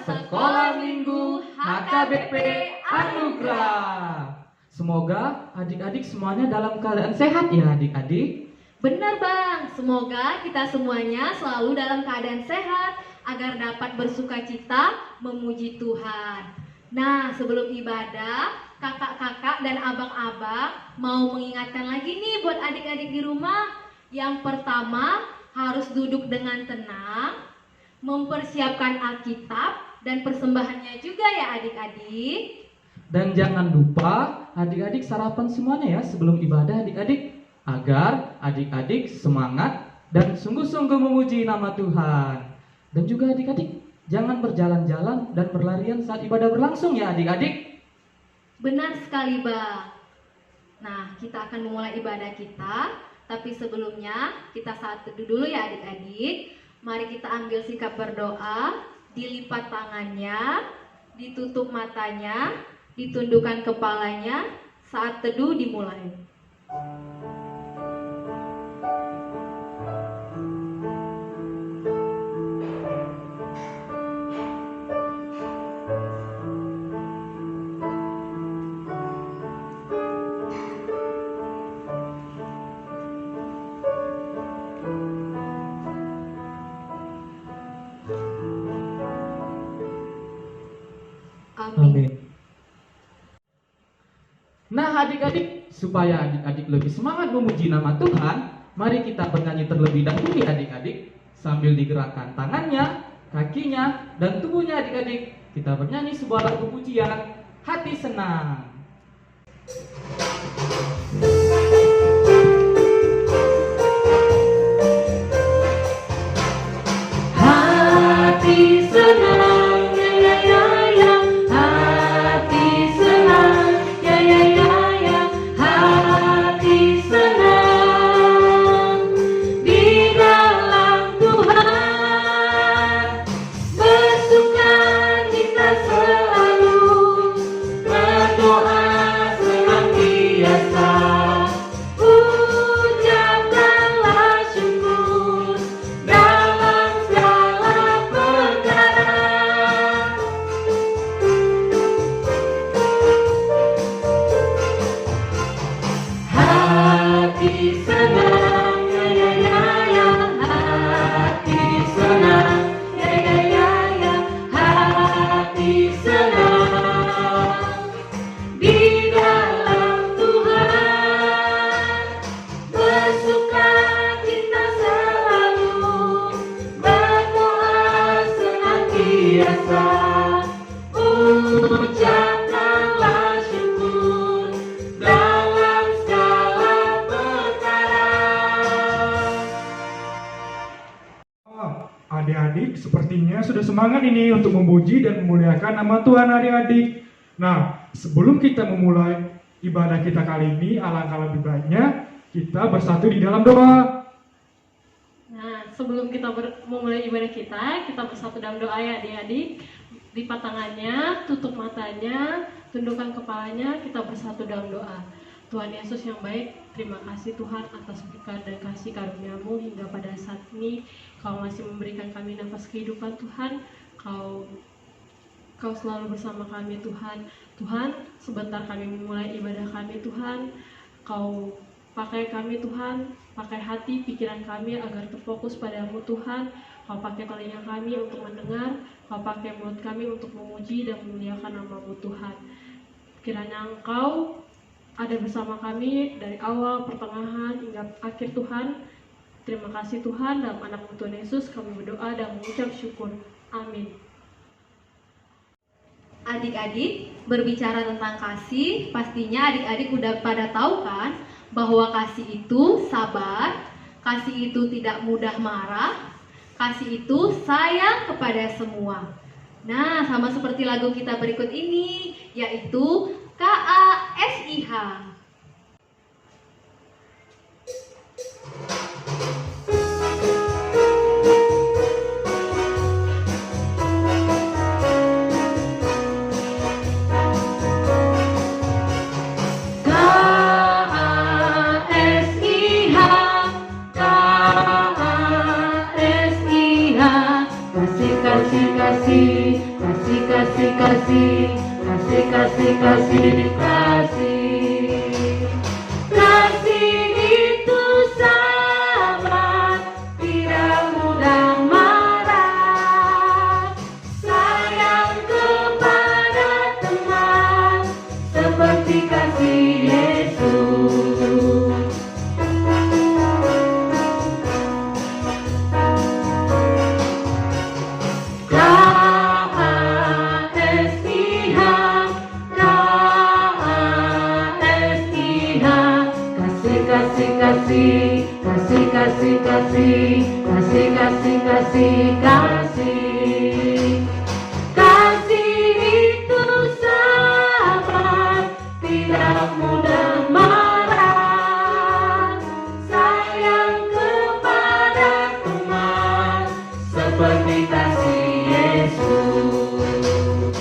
Sekolah Minggu HKBP Anugerah. Semoga adik-adik semuanya dalam keadaan sehat ya adik-adik. Benar Bang, semoga kita semuanya selalu dalam keadaan sehat agar dapat bersukacita memuji Tuhan. Nah, sebelum ibadah, kakak-kakak dan abang-abang mau mengingatkan lagi nih buat adik-adik di rumah. Yang pertama, harus duduk dengan tenang, mempersiapkan Alkitab dan persembahannya juga ya adik-adik. Dan jangan lupa adik-adik sarapan semuanya ya sebelum ibadah adik-adik, agar adik-adik semangat dan sungguh-sungguh memuji nama Tuhan. Dan juga adik-adik jangan berjalan-jalan dan berlarian saat ibadah berlangsung ya adik-adik. Benar sekali Bang. Nah, kita akan memulai ibadah kita, tapi sebelumnya kita saat teduh dulu ya adik-adik. Mari kita ambil sikap berdoa, dilipat tangannya, ditutup matanya, ditundukkan kepalanya. Saat teduh dimulai. Amin. Nah adik-adik, supaya adik-adik lebih semangat memuji nama Tuhan, mari kita bernyanyi terlebih dahulu ya adik-adik, sambil digerakkan tangannya, kakinya, dan tubuhnya adik-adik. Kita bernyanyi sebuah lagu pujian, Hati Senang. Hati senang, ya ya ya ya. Hati senang, ya ya ya ya. Hati senang di dalam Tuhan, bersuka cita selalu, berdoa senantiasa. Ucapkanlah syukur dalam segala perkara. Hati senang, ya ya ya ya. Hati senang, ya ya ya ya. Hati senang di dalam Tuhan, bersuka cita selalu, berdoa senantiasa. Ucapkanlah syukur dalam segala perkara. Adik-adik sepertinya sudah semangat ini untuk memuji dan memuliakan nama Tuhan adik-adik. Nah, sebelum kita memulai ibadah kita kali ini, alangkah lebih baiknya kita bersatu di dalam doa. Nah, sebelum kita memulai ibadah kita bersatu dalam doa ya adik-adik. Lipat tangannya, tutup matanya, tundukkan kepalanya, kita bersatu dalam doa. Tuhan Yesus yang baik, terima kasih Tuhan atas berkat dan kasih karunia-Mu hingga pada saat ini. Kau masih memberikan kami nafas kehidupan Tuhan. Kau selalu bersama kami Tuhan. Tuhan, sebentar kami memulai ibadah kami Tuhan. Kau pakai kami Tuhan, pakai hati, pikiran kami agar terfokus padamu Tuhan. Kau pakai telinga kami untuk mendengar, Kau pakai mulut kami untuk memuji dan memuliakan nama-Mu Tuhan. Kiranya Engkau ada bersama kami dari awal, pertengahan, hingga akhir Tuhan. Terima kasih Tuhan, dalam nama Tuhan Yesus kami berdoa dan mengucap syukur. Amin. Adik-adik, berbicara tentang kasih, pastinya adik-adik udah pada tahu kan bahwa kasih itu sabar, kasih itu tidak mudah marah, kasih itu sayang kepada semua. Nah, sama seperti lagu kita berikut ini, yaitu KASIH. Kasih kasih, kasih, kasih, kasih, kasih, kasih, kasih, kasih, kasih. Kasih itu sabar, tidak mudah marah, sayang kepada teman, seperti kasih Yesus. Kasih, kasih, kasih, kasih, kasih, kasih, kasih, kasih. Kasih itu sabar, tidak mudah marah, sayang kepada teman, seperti kasih Yesus.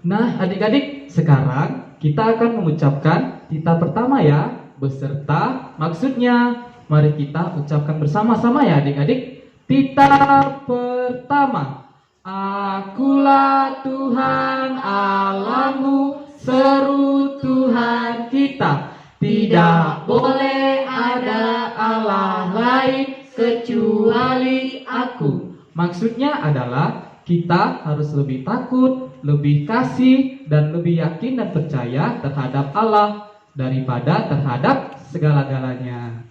Nah, adik-adik, sekarang kita akan mengucapkan tita pertama ya, beserta maksudnya. Mari kita ucapkan bersama-sama ya adik-adik. Tita pertama. Akulah Tuhan Allahmu, seru Tuhan kita. Tidak boleh ada Allah lain kecuali aku. Maksudnya adalah kita harus lebih takut, lebih kasih, dan lebih yakin dan percaya terhadap Allah daripada terhadap segala-galanya.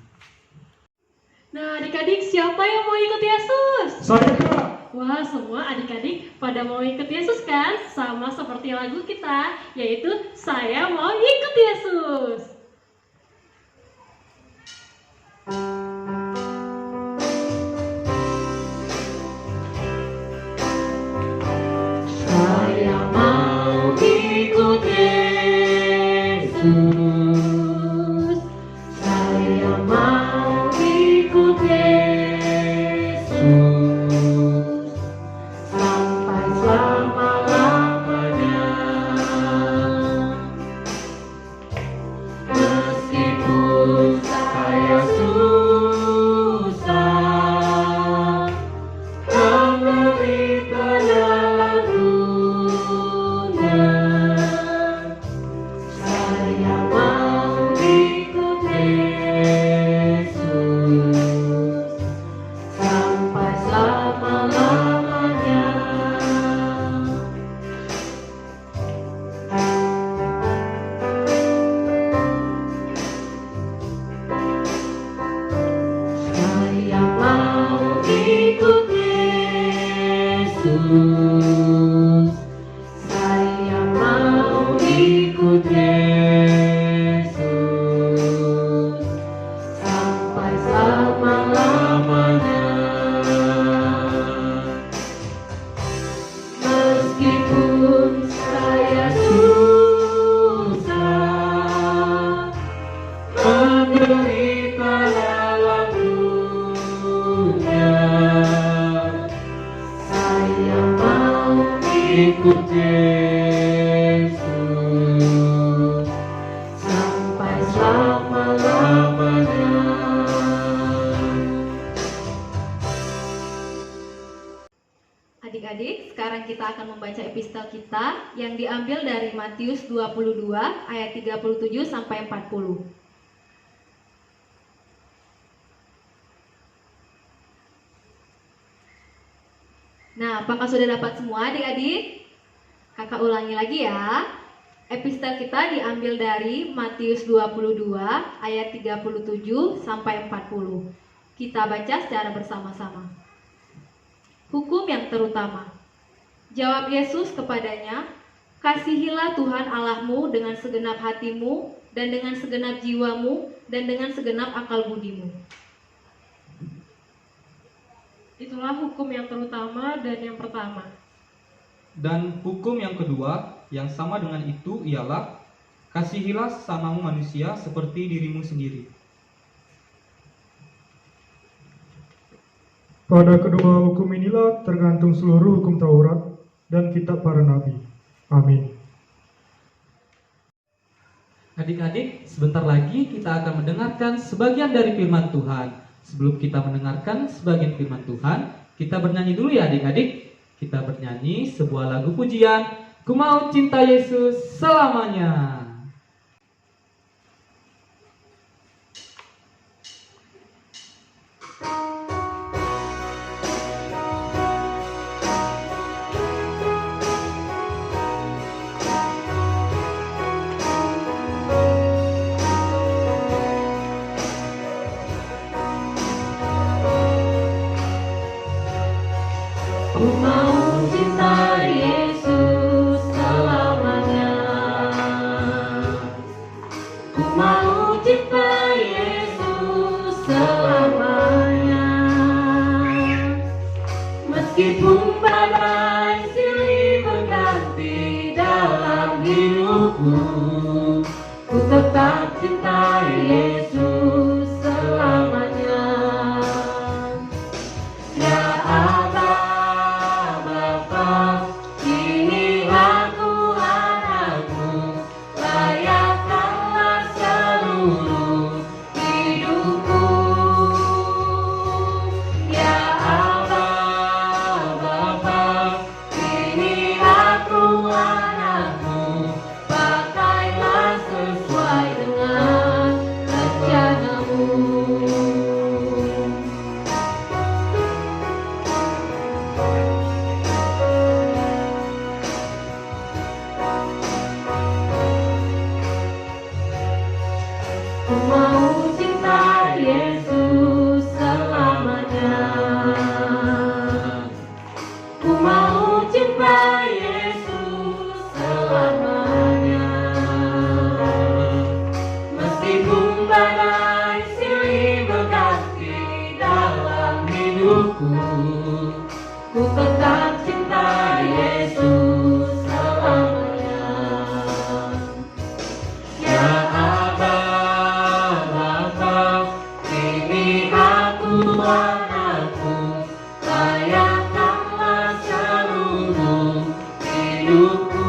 Nah, adik-adik, siapa yang mau ikut Yesus? Saya Kak. Wah, semua adik-adik pada mau ikut Yesus kan? Sama seperti lagu kita, yaitu Saya Mau Ikut Yesus. Saya mau ikut Yesus. Saya mau ikut Yesus sampai selama-lamanya. Meskipun saya susah, menderita dalam dunia, saya mau ikut Yesus sampai selama-lamanya. Saya mau ikut Yesus. Saya mau ikut Yesus sampai selama-lamanya. Meskipun saya susah, menderita dalam dunia, saya mau ikut Yesus sampai selama-lamanya. Adik-adik, sekarang kita akan membaca epistel kita yang diambil dari Matius 22 ayat 37 sampai 40. Nah, apakah sudah dapat semua adik-adik? Kakak ulangi lagi ya. Epistel kita diambil dari Matius 22 ayat 37 sampai 40. Kita baca secara bersama-sama. Hukum yang terutama. Jawab Yesus kepadanya, "Kasihilah Tuhan Allahmu dengan segenap hatimu dan dengan segenap jiwamu dan dengan segenap akal budimu." Itulah hukum yang terutama dan yang pertama. Dan hukum yang kedua yang sama dengan itu ialah kasihilah sesamamu manusia seperti dirimu sendiri. Pada kedua hukum inilah tergantung seluruh hukum Taurat dan kitab para nabi. Amin. Adik-adik, sebentar lagi kita akan mendengarkan sebagian dari firman Tuhan. Sebelum kita mendengarkan sebagian firman Tuhan, Kita bernyanyi dulu ya adik-adik. Kita bernyanyi sebuah lagu pujian, Ku Mau Cinta Yesus Selamanya. Ku mau cinta Yesus selamanya. Ku mau cinta Yesus selamanya. Meskipun badai silih berganti dalam hidupku, ku tetap cinta Yesus selamanya. Ya Allah, kini aku anakmu, layakkanlah seluruh hidupku. Ya Allah Bapa, kini aku anakmu, pakailah sesuai dengan rencanamu. Ku mau cinta Yesus selamanya. Ku mau cinta Yesus selamanya. Meskipun badai silih berganti dalam hidupku, ku tetap cinta Yesus selamanya. Ya kini aku anakmu, layakkanlah seluruh hidupku.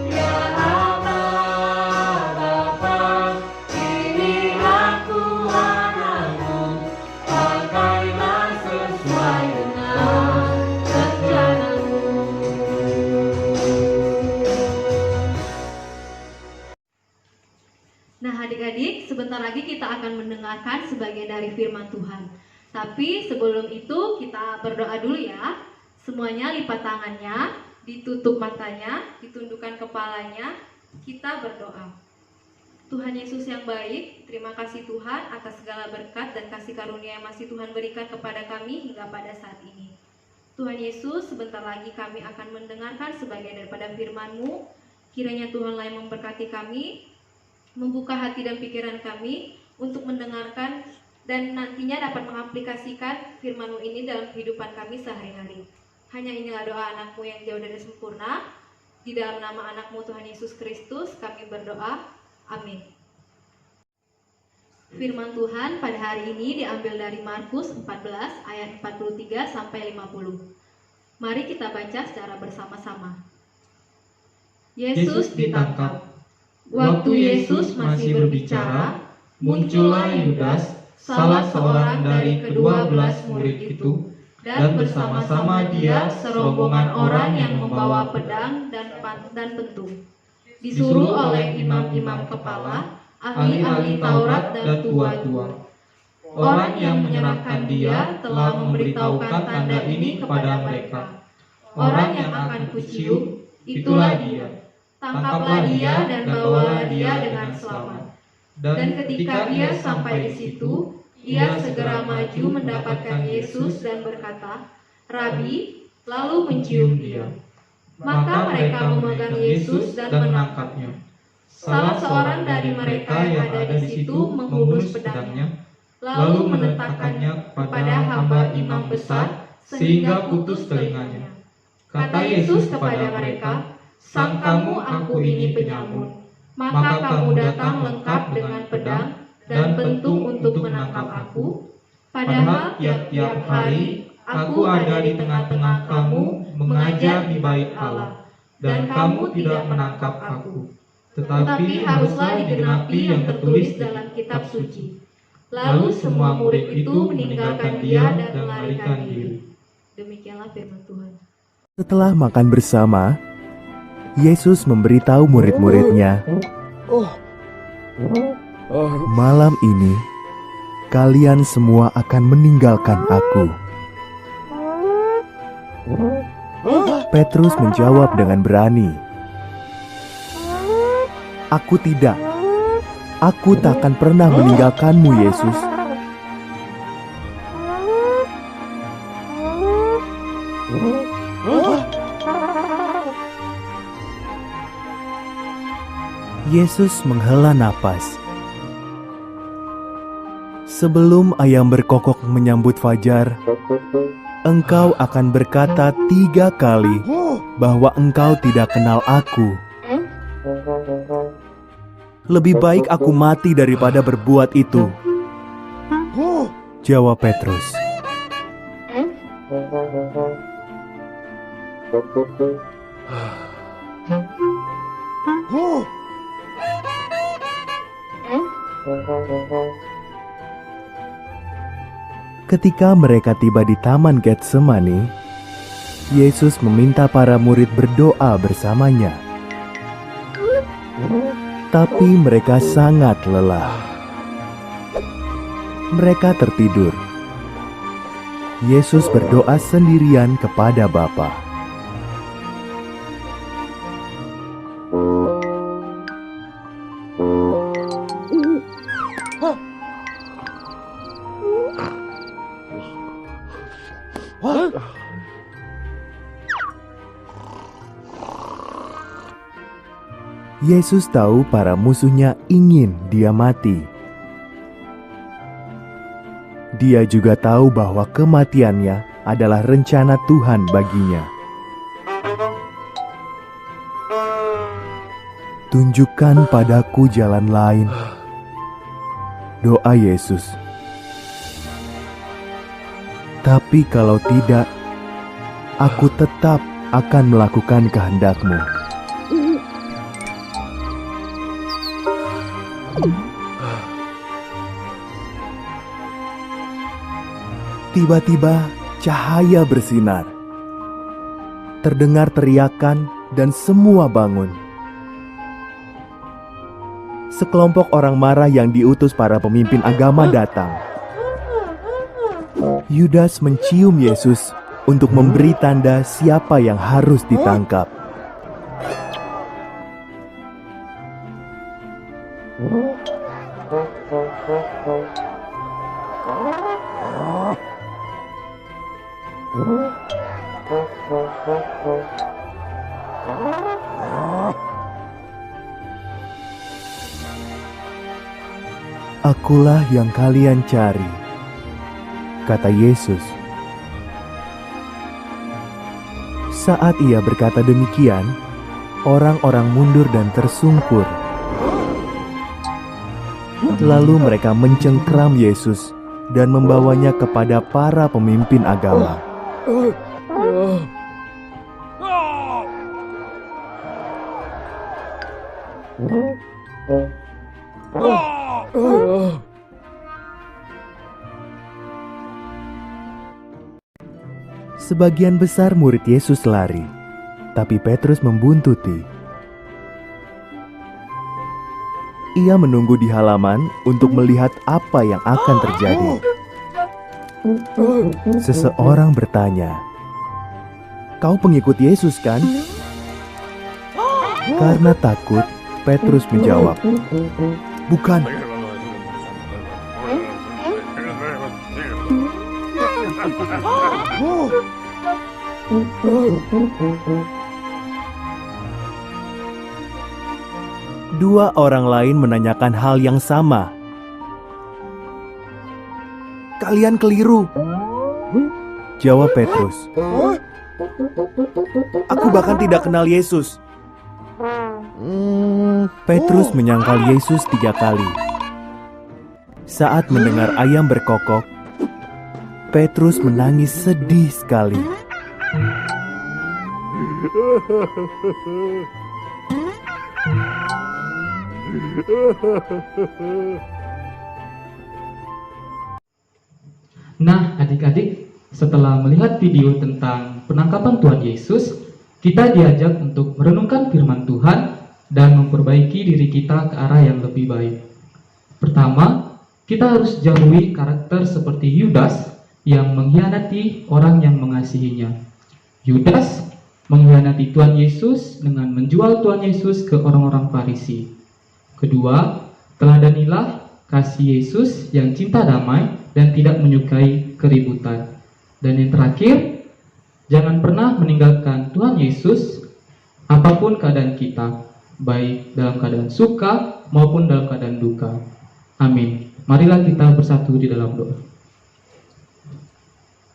Ya Allah Bapa, kini aku anakmu, pakailah sesuai dengan rencanamu. Nah adik-adik, sebentar lagi kita akan mendengarkan sebagian dari firman Tuhan. Tapi sebelum itu kita berdoa dulu ya. Semuanya lipat tangannya, ditutup matanya, ditundukkan kepalanya. Kita berdoa. Tuhan Yesus yang baik, terima kasih Tuhan atas segala berkat dan kasih karunia yang masih Tuhan berikan kepada kami hingga pada saat ini. Tuhan Yesus, sebentar lagi kami akan mendengarkan sebagian daripada firman-Mu. Kiranya Tuhanlah yang memberkati kami, membuka hati dan pikiran kami untuk mendengarkan dan nantinya dapat mengaplikasikan firman-Mu ini dalam kehidupan kami sehari-hari. Hanya inilah doa anak-Mu yang jauh dari sempurna. Di dalam nama anak-Mu Tuhan Yesus Kristus kami berdoa. Amin. Firman Tuhan pada hari ini diambil dari Markus 14 ayat 43 sampai 50. Mari kita baca secara bersama-sama. Yesus ditangkap. Waktu Yesus masih berbicara, muncullah Yudas, salah seorang dari ke-12 murid itu, dan bersama-sama dia serombongan orang yang membawa pedang dan pentung. Disuruh oleh imam-imam kepala, ahli-ahli Taurat dan tua-tua. Orang yang menyerahkan dia telah memberitahukan tanda ini kepada mereka. Orang yang akan kucium, itulah dia. Tangkaplah dia dan bawalah dia dengan selamat. Dan ketika ia sampai di situ, ia segera maju mendapatkan Yesus dan berkata, "Rabi," lalu mencium dia. Maka mereka memegang Yesus dan menangkapnya. Salah seorang dari mereka yang ada di situ menghunus pedangnya, lalu meletakkannya kepada hamba imam besar sehingga putus telinganya. Kata Yesus kepada mereka, "Sangkamu aku ini penyamun, maka kamu datang lengkap dengan pedang dan pentung untuk menangkap aku? Padahal tiap-tiap hari aku ada di tengah-tengah kamu mengajar di bait Allah, dan kamu tidak menangkap aku. Tetapi haruslah digenapi yang tertulis dalam kitab suci. Lalu semua murid itu meninggalkan dia dan melarikan diri. Demikianlah firman Tuhan. Setelah makan bersama, Yesus memberitahu murid-muridnya, "Malam ini, kalian semua akan meninggalkan Aku." Petrus menjawab dengan berani, "Aku tidak. Aku takkan pernah meninggalkanmu, Yesus." Yesus menghela napas. "Sebelum ayam berkokok menyambut fajar, engkau akan berkata 3 kali bahwa engkau tidak kenal Aku." "Lebih baik aku mati daripada berbuat itu," jawab Petrus. Ketika mereka tiba di Taman Getsemani, Yesus meminta para murid berdoa bersamanya. Tapi mereka sangat lelah. Mereka tertidur. Yesus berdoa sendirian kepada Bapa. Yesus tahu para musuhnya ingin dia mati. Dia juga tahu bahwa kematiannya adalah rencana Tuhan baginya. "Tunjukkan padaku jalan lain," doa Yesus. "Tapi kalau tidak, aku tetap akan melakukan kehendak-Mu." Tiba-tiba cahaya bersinar. Terdengar teriakan dan semua bangun. Sekelompok orang marah yang diutus para pemimpin agama datang. Yudas mencium Yesus untuk memberi tanda siapa yang harus ditangkap. "Akulah yang kalian cari," kata Yesus. Saat ia berkata demikian, orang-orang mundur dan tersungkur. Lalu mereka mencengkram Yesus dan membawanya kepada para pemimpin agama. Sebagian besar murid Yesus lari, tapi Petrus membuntuti. Ia menunggu di halaman untuk melihat apa yang akan terjadi. Seseorang bertanya, "Kau pengikut Yesus, kan?" Karena takut, Petrus menjawab, "Bukan." Dua orang lain menanyakan hal yang sama. "Kalian keliru," jawab Petrus. "Aku bahkan tidak kenal Yesus." Petrus menyangkal Yesus 3 kali. Saat mendengar ayam berkokok, Petrus menangis sedih sekali. Nah, adik-adik, setelah melihat video tentang penangkapan Tuhan Yesus, kita diajak untuk merenungkan firman Tuhan dan memperbaiki diri kita ke arah yang lebih baik. Pertama, kita harus jauhi karakter seperti Yudas yang mengkhianati orang yang mengasihinya. Yudas mengkhianati Tuhan Yesus dengan menjual Tuhan Yesus ke orang-orang Farisi. Kedua, teladanilah kasih Yesus yang cinta damai dan tidak menyukai keributan. Dan yang terakhir, jangan pernah meninggalkan Tuhan Yesus apapun keadaan kita, baik dalam keadaan suka maupun dalam keadaan duka. Amin. Marilah kita bersatu di dalam doa.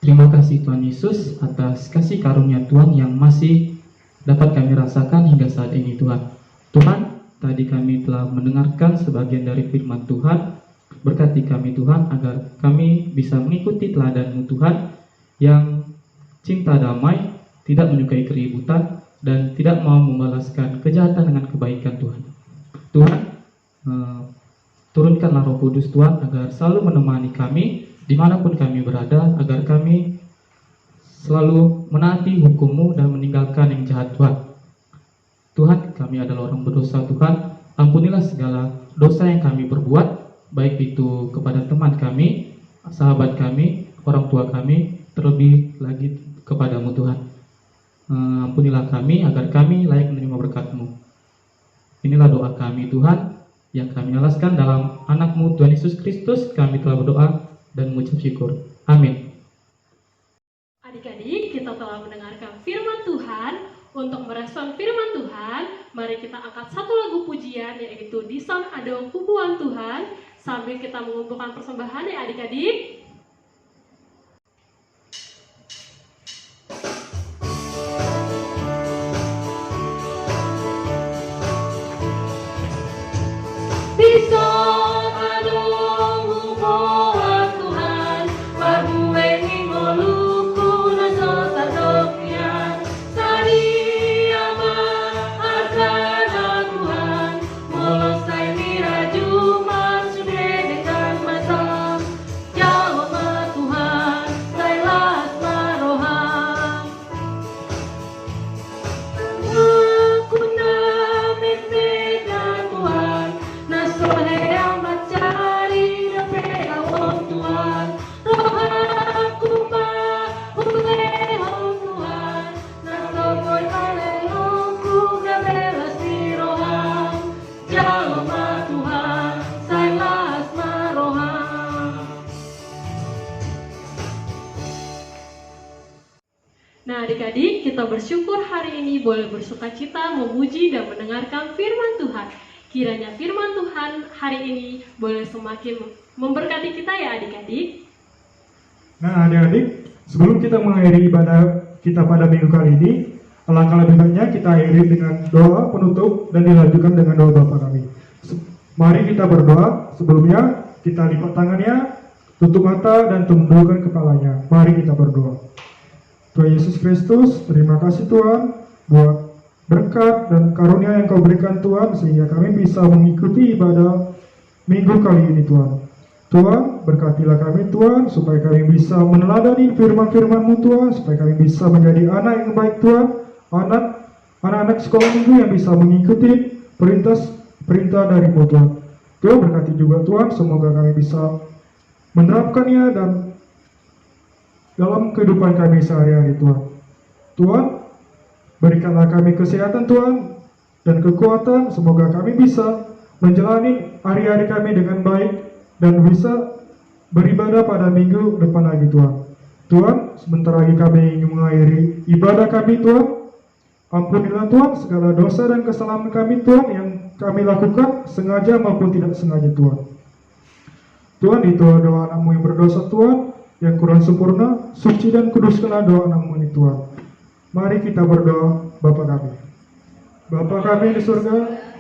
Terima kasih Tuhan Yesus atas kasih karunia Tuhan yang masih dapat kami rasakan hingga saat ini Tuhan. Tuhan, tadi kami telah mendengarkan sebagian dari firman Tuhan. Berkati kami Tuhan agar kami bisa mengikuti teladan-Mu Tuhan yang cinta damai, tidak menyukai keributan, dan tidak mau membalaskan kejahatan dengan kebaikan Tuhan. Tuhan, turunkanlah Roh Kudus Tuhan agar selalu menemani kami dimanapun kami berada, agar kami selalu menaati hukum-Mu dan meninggalkan yang jahat Tuhan. Tuhan, kami adalah orang berdosa Tuhan, ampunilah segala dosa yang kami perbuat, baik itu kepada teman kami, sahabat kami, orang tua kami, terlebih lagi kepada-Mu Tuhan. Ampunilah kami agar kami layak menerima berkat-Mu. Inilah doa kami Tuhan, yang kami alaskan dalam anak-Mu Tuhan Yesus Kristus. Kami telah berdoa dan mengucap syukur. Amin. Adik-adik, kita telah mendengarkan firman Tuhan. Untuk merespon firman Tuhan, mari kita angkat satu lagu pujian, yaitu Di Sana Ada Hubungan Tuhan, sambil kita mengumpulkan persembahan ya adik-adik. Di sana ada hubungan Tuhan, berbuengi ngoluku nasa tadokian. Sari ama arkana Tuhan, molosai miraju masude dengan masam. Jawab Tuhan, sailas maroham. Aku namin beda Tuhan, nasohe amat cari dapet awam Tuhan. Roh aku mahulehom Tuhan, nasokoy alelongku gabelas di roham. Jalma Tuhan, sailas maroham. Nah adik-adik, kita bersyukur hari ini boleh bersuka cita, memuji dan mendengarkan firman Tuhan. Kiranya firman Tuhan hari ini boleh semakin memberkati kita ya adik-adik. Nah adik-adik, sebelum kita mengakhiri ibadah kita pada minggu kali ini, alangkah lebih baiknya kita akhiri dengan doa penutup dan dilanjutkan dengan doa Bapa kami. Mari kita berdoa. Sebelumnya kita lipat tangannya, tutup mata dan tundukkan kepalanya. Mari kita berdoa. Tuhan Yesus Kristus, terima kasih Tuhan buat berkat dan karunia yang Kau berikan Tuhan, sehingga kami bisa mengikuti ibadah minggu kali ini Tuhan. Tuhan, berkatilah kami Tuhan, supaya kami bisa meneladani firman-firman-Mu Tuhan, supaya kami bisa menjadi anak yang baik Tuhan, anak-anak sekolah minggu yang bisa mengikuti perintah dari-Mu Tuhan. Tuhan berkati juga Tuhan, semoga kami bisa menerapkannya dan dalam kehidupan kami sehari-hari Tuhan. Tuhan, berikanlah kami kesehatan Tuhan dan kekuatan, semoga kami bisa menjalani hari-hari kami dengan baik dan bisa beribadah pada minggu depan lagi Tuhan. Tuhan, sebentar lagi kami ingin mengakhiri ibadah kami Tuhan. Ampunilah Tuhan segala dosa dan kesalahan kami Tuhan yang kami lakukan sengaja maupun tidak sengaja Tuhan. Tuhan, itu doa anak-Mu yang berdosa Tuhan, yang kurang sempurna, suci dan kuduskanlah doa anak-Mu ini Tuhan. Mari kita berdoa. Bapa kami. Bapa kami di surga,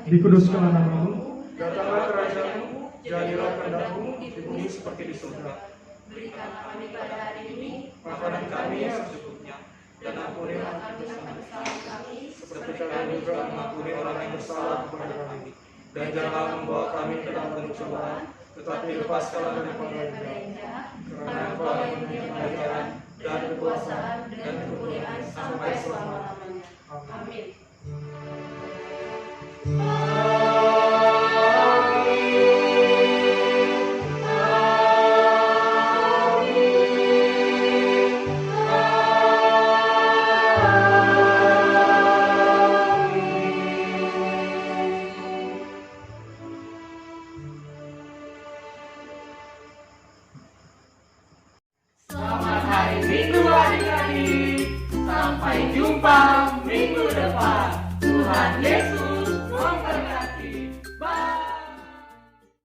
dikuduskanlah nama-Mu, datanglah kerajaan-Mu, jadilah kehendak-Mu di bumi seperti di surga. Berikanlah kami pada hari ini Makanan kami yang secukupnya, dan ampunilah kesalahan kami, seperti kami juga mengampuni orang yang bersalah kepada kami. Dan janganlah membawa kami ke dalam pencobaan, tetapi lepaskanlah daripada jahat, karena Engkau yang punya kerajaan